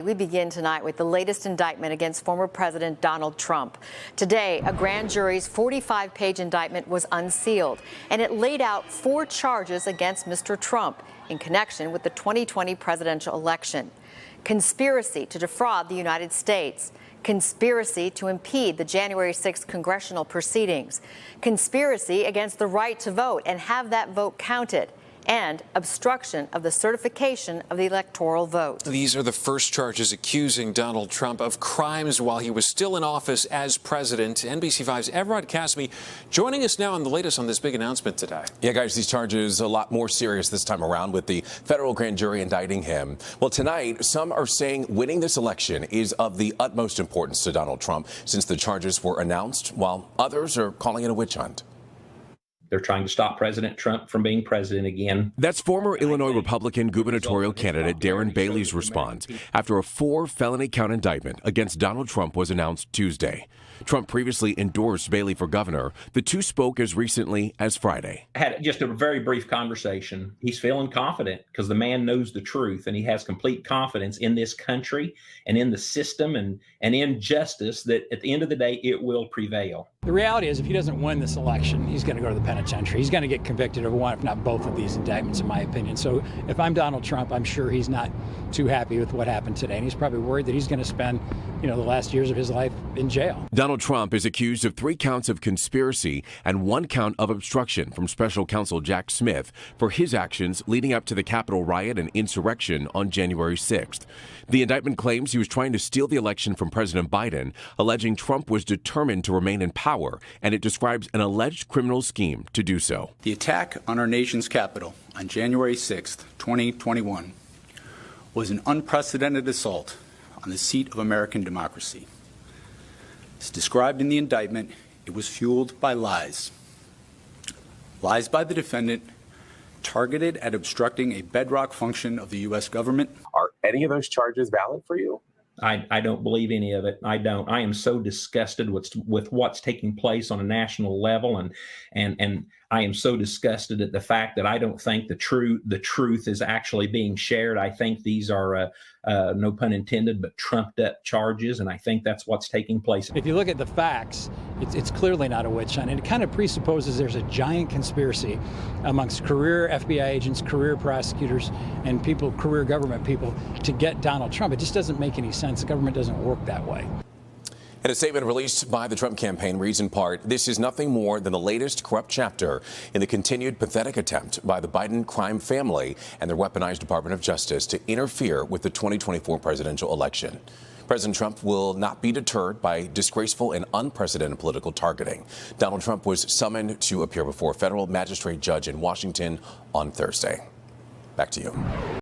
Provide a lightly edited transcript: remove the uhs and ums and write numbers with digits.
We begin tonight with the latest indictment against former President Donald Trump. Today, a grand jury's 45-page indictment was unsealed, and it laid out 4 charges against Mr. Trump in connection with the 2020 presidential election. Conspiracy to defraud the United States, conspiracy to impede the January 6th congressional proceedings, conspiracy against the right to vote and have that vote counted, and obstruction of the certification of the electoral vote. These are the first charges accusing Donald Trump of crimes while he was still in office as president. NBC5's Evrod Cassimy joining us now on the latest on this big announcement today. Yeah, guys, these charges a lot more serious this time around with the federal grand jury indicting him. Well, tonight, some are saying winning this election is of the utmost importance to Donald Trump since the charges were announced, while others are calling it a witch hunt. They're trying to stop President Trump from being president again. That's former Illinois Republican gubernatorial candidate Darren Bailey's response after a 4-felony-count indictment against Donald Trump was announced Tuesday. Trump previously endorsed Bailey for governor. The two spoke as recently as Friday. Had just a very brief conversation. He's feeling confident because the man knows the truth, and he has complete confidence in this country and in the system and in justice that at the end of the day, it will prevail. The reality is if he doesn't win this election, he's going to go to the penitentiary. He's going to get convicted of one, if not both of these indictments, in my opinion. So if I'm Donald Trump, I'm sure he's not too happy with what happened today. And he's probably worried that he's going to spend, the last years of his life in jail. Donald Trump is accused of 3 counts of conspiracy and 1 count of obstruction from special counsel Jack Smith for his actions leading up to the Capitol riot and insurrection on January 6th. The indictment claims he was trying to steal the election from President Biden, alleging Trump was determined to remain in power, and it describes an alleged criminal scheme to do so. The attack on our nation's capital on January 6th, 2021 was an unprecedented assault on the seat of American democracy. As described in the indictment, it was fueled by lies. Lies by the defendant targeted at obstructing a bedrock function of the U.S. government. Are any of those charges valid for you? I don't believe any of it. I don't. I am so disgusted with what's taking place on a national level, and I am so disgusted at the fact that I don't think the truth is actually being shared. I think these are no pun intended, but trumped up charges, and I think that's what's taking place. If you look at the facts, it's clearly not a witch hunt, and it kind of presupposes there's a giant conspiracy amongst career FBI agents, career prosecutors, and career government people to get Donald Trump. It just doesn't make any sense. The government doesn't work that way. And a statement released by the Trump campaign reads in part, "This is nothing more than the latest corrupt chapter in the continued pathetic attempt by the Biden crime family and their weaponized Department of Justice to interfere with the 2024 presidential election." President Trump will not be deterred by disgraceful and unprecedented political targeting. Donald Trump was summoned to appear before a federal magistrate judge in Washington on Thursday. Back to you.